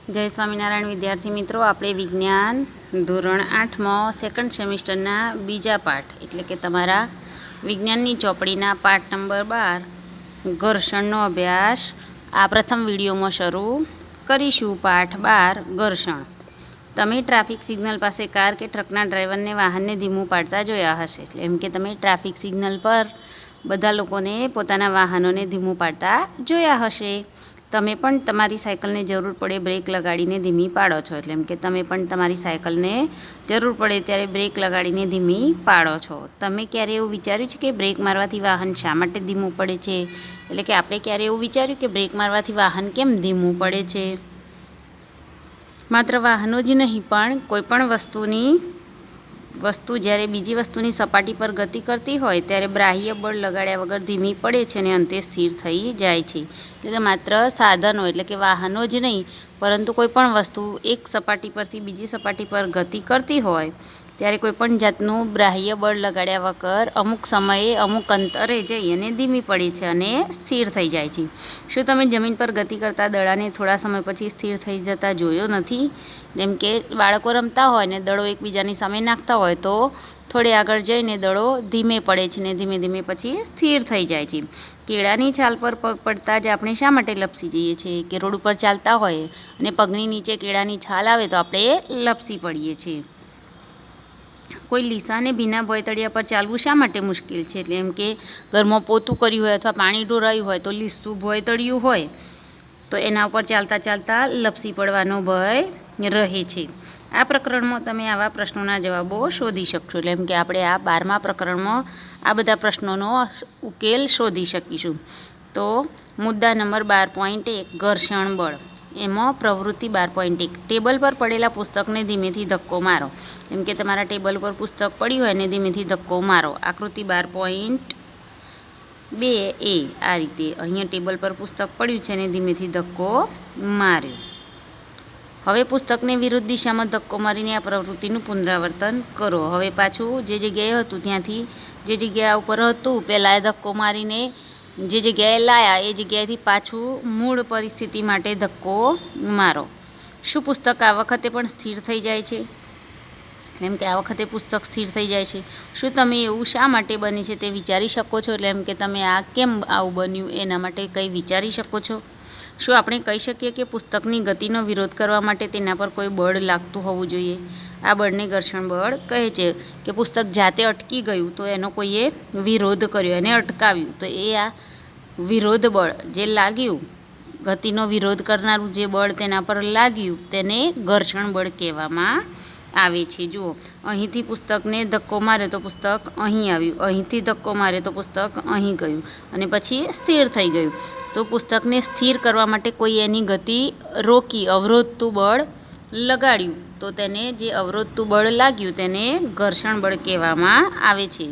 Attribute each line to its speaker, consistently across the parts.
Speaker 1: જય સ્વામિનારાયણ વિદ્યાર્થી મિત્રો, આપણે વિજ્ઞાન ધોરણ 8માં સેકન્ડ સેમિસ્ટરના બીજા પાઠ એટલે કે તમારા વિજ્ઞાનની ચોપડીના પાઠ નંબર 12 ઘર્ષણનો અભ્યાસ આ પ્રથમ વિડીયોમાં શરૂ કરીશું. પાઠ 12 ઘર્ષણ. તમે ટ્રાફિક સિગ્નલ પાસે કાર કે ટ્રકના ડ્રાઈવરને વાહનને ધીમું પાડતા જોયા હશે. એટલે એમ કે તમે ટ્રાફિક સિગ્નલ પર બધા લોકોને પોતાના વાહનોને ધીમું પાડતા જોયા હશે. તમે પણ તમારી સાયકલને જરૂર પડે બ્રેક લગાડીને ધીમી પાડો છો. એટલે એમ કે તમે પણ તમારી સાયકલને જરૂર પડે ત્યારે બ્રેક લગાડીને ધીમી પાડો છો. તમે ક્યારે એવું વિચાર્યું છે કે બ્રેક મારવાથી વાહન શા માટે ધીમું પડે છે? એટલે કે આપણે ક્યારે એવું વિચાર્યું કે બ્રેક મારવાથી વાહન કેમ ધીમું પડે છે? માત્ર વાહનો જ નહીં પણ કોઈપણ વસ્તુ જ્યારે બીજી વસ્તુની સપાટી પર ગતિ કરતી હોય ત્યારે બાહ્ય બળ લગાડ્યા વગર ધીમી પડે છે અને અંતે સ્થિર થઈ જાય છે. એટલે કે માત્ર સાધનો એટલે કે વાહનો જ નહીં પરંતુ કોઈપણ વસ્તુ એક સપાટી પરથી બીજી સપાટી પર ગતિ કરતી હોય ત્યારે કોઈપણ જાતનું બાહ્ય બળ લગાડ્યા વગર અમુક સમયે અમુક અંતરે જઈ અને ધીમી પડે છે અને સ્થિર થઈ જાય છે. શું તમે જમીન પર ગતિ કરતા દડાને થોડા સમય પછી સ્થિર થઈ જતા જોયો નથી? જેમ કે બાળકો રમતા હોય ને દડો એકબીજાની સામે નાખતા હોય તો થોડે આગળ જઈને દડો ધીમે પડે છે ને ધીમે ધીમે પછી સ્થિર થઈ જાય છે. કેળાની છાલ પર પગ પડતા જ આપણે શા માટે લપસી જઈએ છીએ? કે રોડ ઉપર ચાલતા હોય અને પગની નીચે કેળાની છાલ આવે તો આપણે લપસી પડીએ છીએ. કોઈ લીસાને ભીના ભોયતળિયા પર ચાલવું શા માટે મુશ્કેલ છે? એટલે એમ કે ઘરમાં પોતું કર્યું હોય અથવા પાણી ઢોરાયું હોય તો લીસું ભોયતળિયું હોય તો એના ઉપર ચાલતા ચાલતા લપસી પડવાનો ભય રહે છે. આ પ્રકરણમાં તમે આવા પ્રશ્નોના જવાબો શોધી શકશો. એટલે એમ કે આપણે આ 12મા પ્રકરણમાં આ બધા પ્રશ્નોનો ઉકેલ શોધી શકીશું. તો મુદ્દા નંબર 12.1 ઘર્ષણ બળ. એમાં પ્રવૃત્તિ 12.1 ટેબલ પર પડેલા પુસ્તકને ધીમેથી ધક્કો મારો. એમ કે તમારા ટેબલ પર પુસ્તક પડ્યું હોય ને ધીમેથી ધક્કો મારો. આકૃતિ 12.2 એ આ રીતે અહીંયા ટેબલ પર પુસ્તક પડ્યું છે ને ધીમેથી ધક્કો માર્યો. હવે પુસ્તકને વિરુદ્ધ દિશામાં ધક્કો મારીને આ પ્રવૃત્તિનું પુનરાવર્તન કરો. હવે પાછું જે જગ્યાએ હતું ત્યાંથી જે જગ્યા ઉપર હતું પહેલાં ધક્કો મારીને જે જગ્યાએ લાયા એ જગ્યાએથી પાછું મૂળ પરિસ્થિતિ માટે ધક્કો મારો. શું પુસ્તક આ વખતે પણ સ્થિર થઈ જાય છે? એમ કે આ વખતે પુસ્તક સ્થિર થઈ જાય છે. શું તમે એવું શા માટે બને છે તે વિચારી શકો છો? એટલે એમ કે તમે આ કેમ આવું બન્યું એના માટે કંઈ વિચારી શકો છો? શું આપણે કહી શકીએ કે પુસ્તકની ગતિનો વિરોધ કરવા માટે તેના પર કોઈ બળ લાગતું હોવું જોઈએ? આ બળને ઘર્ષણ બળ કહે છે. કે પુસ્તક જાતે અટકી ગયું તો એનો કોઈએ વિરોધ કર્યો, એને અટકાવ્યું તો એ આ વિરોધ બળ જે લાગ્યું, ગતિનો વિરોધ કરનારું જે બળ તેના પર લાગ્યું તેને ઘર્ષણ બળ કહેવામાં આવે છે. જુઓ, અહીંથી પુસ્તકને ધક્કો માર્યો તો પુસ્તક અહીં આવ્યું, અહીંથી ધક્કો માર્યો તો પુસ્તક અહીં ગયું અને પછી સ્થિર થઈ ગયું. તો પુસ્તકને સ્થિર કરવા માટે કોઈ એની ગતિ રોકી અવરોધતું બળ લગાડ્યું તો તેને જે અવરોધતું બળ લાગ્યું તેને ઘર્ષણ બળ કહેવામાં આવે છે.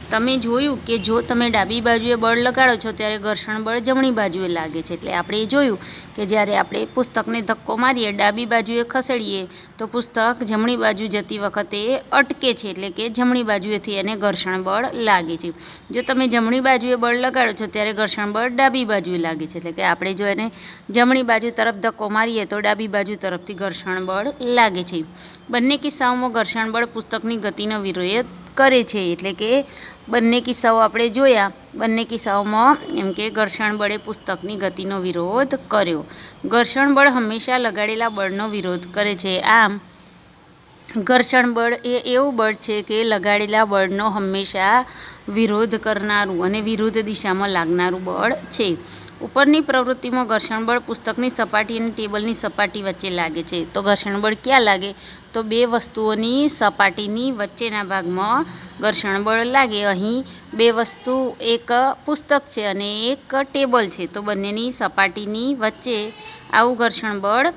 Speaker 1: તમે જોયું કે જો તમે ડાબી બાજુએ બળ લગાડો છો ત્યારે ઘર્ષણ બળ જમણી બાજુએ લાગે છે. એટલે આપણે એ જોયું કે જ્યારે આપણે પુસ્તકને ધક્કો મારીએ ડાબી બાજુએ ખસેડીએ તો પુસ્તક જમણી બાજુ જતી વખતે અટકે છે. એટલે કે જમણી બાજુએથી એને ઘર્ષણ બળ લાગે છે. જો તમે જમણી બાજુએ બળ લગાડો છો ત્યારે ઘર્ષણ બળ ડાબી બાજુએ લાગે છે. એટલે કે આપણે જો એને જમણી બાજુ તરફ ધક્કો મારીએ તો ડાબી બાજુ તરફથી ઘર્ષણ બળ લાગે છે. બંને કિસ્સાઓમાં ઘર્ષણ બળ પુસ્તકની ગતિનો વિરોધ કરે છે. એટલે કે બંને કિસ્સાઓ આપણે જોયા, બંને કિસ્સાઓમાં એમ કે ઘર્ષણ બળે પુસ્તકની ગતિનો વિરોધ કર્યો. ઘર્ષણ બળ હંમેશા લગાડેલા બળનો વિરોધ કરે છે. આમ ઘર્ષણ બળ એ એવું બળ છે કે લગાડેલા બળનો હંમેશા વિરોધ કરનારું અને વિરુદ્ધ દિશામાં લાગનારું બળ છે. ઉપરની પ્રવૃત્તિમાં ઘર્ષણ બળ પુસ્તકની સપાટી અને ટેબલની સપાટી વચ્ચે લાગે છે. તો ઘર્ષણ બળ ક્યાં લાગે? તો બે વસ્તુઓની સપાટીની વચ્ચેના ભાગમાં ઘર્ષણ બળ લાગે. અહીં બે વસ્તુ, એક પુસ્તક છે અને એક ટેબલ છે તો બંનેની સપાટીની વચ્ચે આવું ઘર્ષણ બળ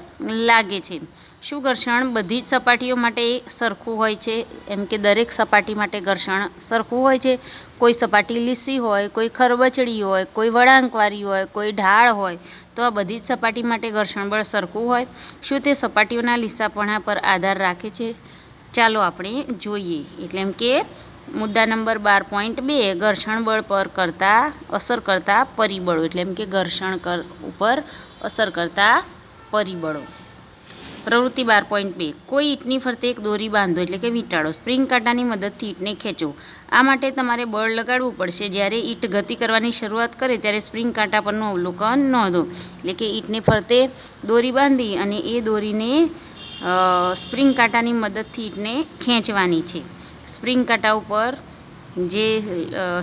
Speaker 1: લાગે છે. શું ઘર્ષણ બધી જ સપાટીઓ માટે સરખું હોય છે? એમ કે દરેક સપાટી માટે ઘર્ષણ સરખું હોય છે? કોઈ સપાટી લીસી હોય, કોઈ ખરબચડી હોય, કોઈ વળાંકવાળી હોય, કોઈ ઢાળ હોય તો આ બધી જ સપાટી માટે ઘર્ષણ બળ સરખું હોય? શું તે સપાટીઓના લીસાપણા પર આધાર રાખે છે? ચાલો આપણે જોઈએ. એટલે એમ કે મુદ્દા નંબર 12.2 ઘર્ષણ બળ પર અસર કરતા પરિબળો, એટલે એમ કે ઘર્ષણ ઉપર અસર કરતા પરિબળો. પ્રવૃત્તિ 12.2 કોઈ ઈંટની ફરતે એક દોરી બાંધો, એટલે કે વીંટાળો. સ્પ્રિંગ કાંટાની મદદથી ઈંટને ખેંચો. આ માટે તમારે બળ લગાડવું પડશે. જ્યારે ઈંટ ગતિ કરવાની શરૂઆત કરે ત્યારે સ્પ્રિંગ કાંટા પરનું અવલોકન નોંધો. એટલે કે ઈંટને ફરતે દોરી બાંધી અને એ દોરીને સ્પ્રિંગ કાંટાની મદદથી ઈંટને ખેંચવાની છે. સ્પ્રિંગ કાંટા ઉપર જે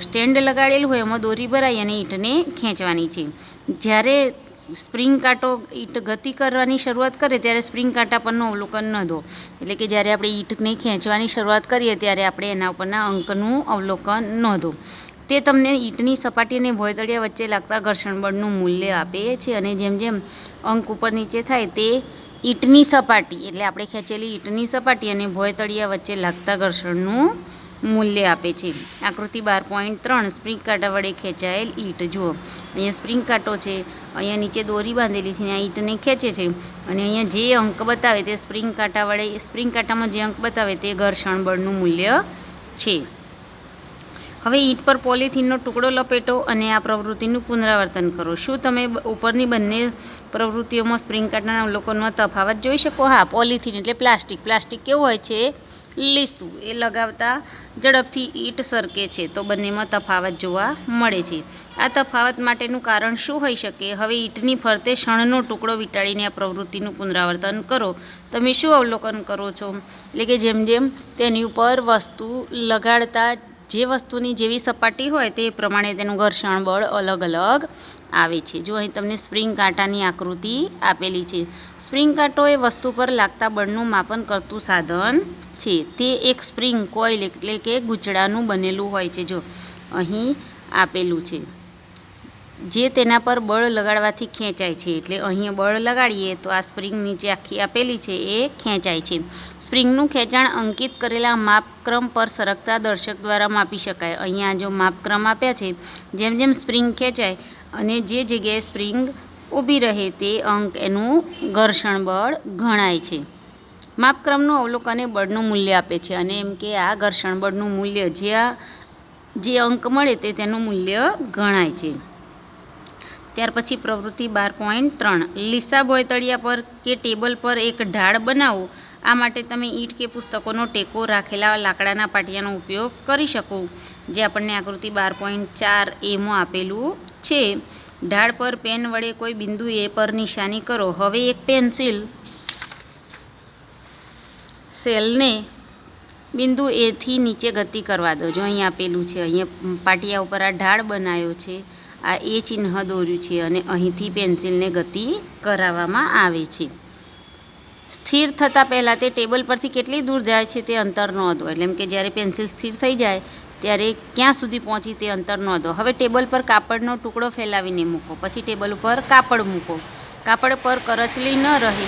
Speaker 1: સ્ટેન્ડ લગાડેલું હોય એમાં દોરી ભરાઈ અને ઈંટને ખેંચવાની છે. જ્યારે સ્પ્રિંગ કાંટો ઈંટ ગતિ કરવાની શરૂઆત કરે ત્યારે સ્પ્રિંગ કાંટા પરનું અવલોકન નોંધો. એટલે કે જ્યારે આપણે ઈંટને ખેંચવાની શરૂઆત કરીએ ત્યારે આપણે એના ઉપરના અંકનું અવલોકન નોંધો. તે તમને ઈંટની સપાટી અને ભોયતળિયા વચ્ચે લાગતા ઘર્ષણ બળનું મૂલ્ય આપે છે. અને જેમ જેમ અંક ઉપર નીચે થાય તે ઈંટની સપાટી, એટલે આપણે ખેંચેલી ઈંટની સપાટી અને ભોયતળિયા વચ્ચે લાગતા ઘર્ષણનું મૂલ્ય આપે છે. આકૃતિ 12.3 સ્પ્રિંગ કાંટા વડે ખેંચાયેલ ઈંટ. જુઓ, અહીંયા સ્પ્રિંગ કાંટો છે, અહીંયા નીચે દોરી બાંધેલી છે, અહીંયા ઈંટને ખેંચે છે અને અહીંયા જે અંક બતાવે તે સ્પ્રિંગ કાંટામાં જે અંક બતાવે તે ઘર્ષણ બળનું મૂલ્ય છે. હવે ઈંટ પર પોલિથીનનો ટુકડો લપેટો અને આ પ્રવૃત્તિનું પુનરાવર્તન કરો. શું તમે ઉપરની બંને પ્રવૃત્તિઓમાં સ્પ્રિંગ કાંટાના અવલોકનમાં તફાવત જોઈ શકો? હા, પોલિથીન એટલે પ્લાસ્ટિક કેવું હોય છે? લીસું. એ લગાવતા ઝડપથી ઈંટ સરકે છે, તો બંનેમાં તફાવત જોવા મળે છે. આ તફાવત માટેનું કારણ શું હોઈ શકે? હવે ઈંટની ફરતે શણનો ટુકડો વીંટાળીને આ પ્રવૃત્તિનું પુનરાવર્તન કરો. તમે શું અવલોકન કરો છો? એટલે કે જેમ જેમ તેની ઉપર વસ્તુ લગાડતા જે વસ્તુની જેવી સપાટી હોય તે પ્રમાણે તેનું ઘર્ષણ બળ અલગ અલગ આવે છે. જો અહીં તમને સ્પ્રિંગ કાંટાની આકૃતિ આપેલી છે. સ્પ્રિંગ કાંટો એ વસ્તુ પર લાગતા બળનું માપન કરતું સાધન છે. તે એક સ્પ્રિંગ કોઇલ એટલે કે ગૂંચળાનું બનેલું હોય છે. જો અહીં આપેલું છે, જે તેના પર બળ લગાડવાથી ખેંચાય છે. એટલે અહીં બળ લગાડીએ તો આ સ્પ્રિંગ નીચે આખી આપેલી છે એ ખેંચાય છે. સ્પ્રિંગનું ખેંચાણ અંકિત કરેલા માપક્રમ પર સરકતા દર્શક દ્વારા માપી શકાય. અહીંયા જો માપક્રમ આપ્યા છે, જેમ જેમ સ્પ્રિંગ ખેંચાય અને જે જગ્યાએ સ્પ્રિંગ ઊભી રહે તે અંક એનું ઘર્ષણ બળ ગણાય છે. માપક્રમનું અવલોકન એ બળનું મૂલ્ય આપે છે અને એમ કે આ ઘર્ષણ બળનું મૂલ્ય જે અંક મળે તે તેનું મૂલ્ય ગણાય છે. ત્યાર પછી પ્રવૃત્તિ 12.3 લીસા ભોયતળિયા પર કે ટેબલ પર એક ઢાળ બનાવો. આ માટે તમે ઈંટ કે પુસ્તકોનો ટેકો રાખેલા લાકડાના પાટિયાનો ઉપયોગ કરી શકો, જે આપણને આકૃતિ 12.4 એમાં આપેલું છે. ઢાળ પર પેન વડે કોઈ બિંદુ એ પર નિશાની કરો. હવે એક પેન્સિલ સેલને બિંદુ એથી નીચે ગતિ કરવા દો. જો અહીં આપેલું છે, અહીંયા પાટિયા ઉપર આ ઢાળ બનાવ્યો છે, આ એ ચિહ્ન દોર્યું છે અને અહીંથી પેન્સિલને ગતિ કરાવવામાં આવે છે. સ્થિર થતાં પહેલાં તે ટેબલ પરથી કેટલી દૂર જાય છે તે અંતર નોંધો. એટલે એમ કે જ્યારે પેન્સિલ સ્થિર થઈ જાય ત્યારે ક્યાં સુધી પહોંચી તે અંતર નોંધો. હવે ટેબલ પર કાપડનો ટુકડો ફેલાવીને મૂકો. પછી ટેબલ ઉપર કાપડ મૂકો. કાપડ પર કરચલી ન રહે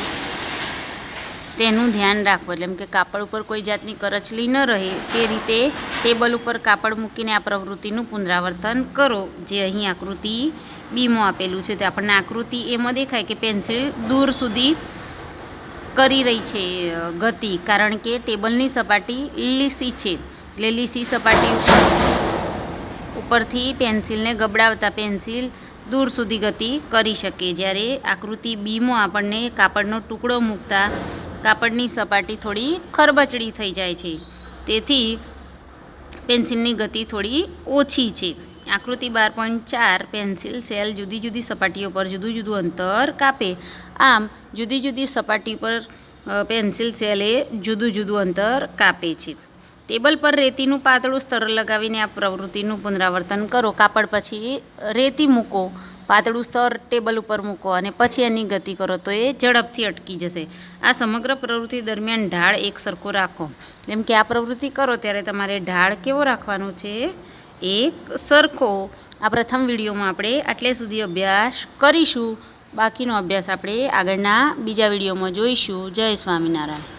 Speaker 1: તેનું ધ્યાન રાખવું. એટલે એમ કે કાપડ ઉપર કોઈ જાતની કરચલી ન રહે તે રીતે ટેબલ ઉપર કાપડ મૂકીને આ પ્રવૃત્તિનું પુનરાવર્તન કરો, જે અહીં આકૃતિ બીમાં આપેલું છે. તે આપણને આકૃતિ એમાં દેખાય કે પેન્સિલ દૂર સુધી કરી રહી છે ગતિ, કારણ કે ટેબલની સપાટી લીસી છે. એટલે લીસી સપાટી ઉપરથી પેન્સિલને ગબડાવતા પેન્સિલ દૂર સુધી ગતિ કરી શકે. જ્યારે આકૃતિ બીમાં આપણને કાપડનો ટુકડો મૂકતા કાપડની સપાટી થોડી ખરબચડી થઈ જાય છે, તેથી પેન્સિલની ગતિ થોડી ઓછી છે. આકૃતિ 12.4 પેન્સિલ સેલ જુદી જુદી સપાટીઓ પર જુદું જુદું અંતર કાપે. આમ જુદી જુદી સપાટી પર પેન્સિલ સેલે જુદું જુદું અંતર કાપે છે. ટેબલ પર રેતીનું પાતળું સ્તર લગાવીને આ પ્રવૃત્તિનું પુનરાવર્તન કરો. કાપડ પછી રેતી મૂકો, પાતળું સ્તર ટેબલ ઉપર મૂકો અને પછી એની ગતિ કરો તો એ ઝડપથી અટકી જશે. આ સમગ્ર પ્રવૃત્તિ દરમિયાન ઢાળ એક સરખો રાખો. જેમ કે આ પ્રવૃત્તિ કરો ત્યારે તમારે ઢાળ કેવો રાખવાનો છે? એક સરખો. આ પ્રથમ વિડીયોમાં આપણે આટલે સુધી અભ્યાસ કરીશું. બાકીનો અભ્યાસ આપણે આગળના બીજા વિડીયોમાં જોઈશું. જય સ્વામિનારાયણ.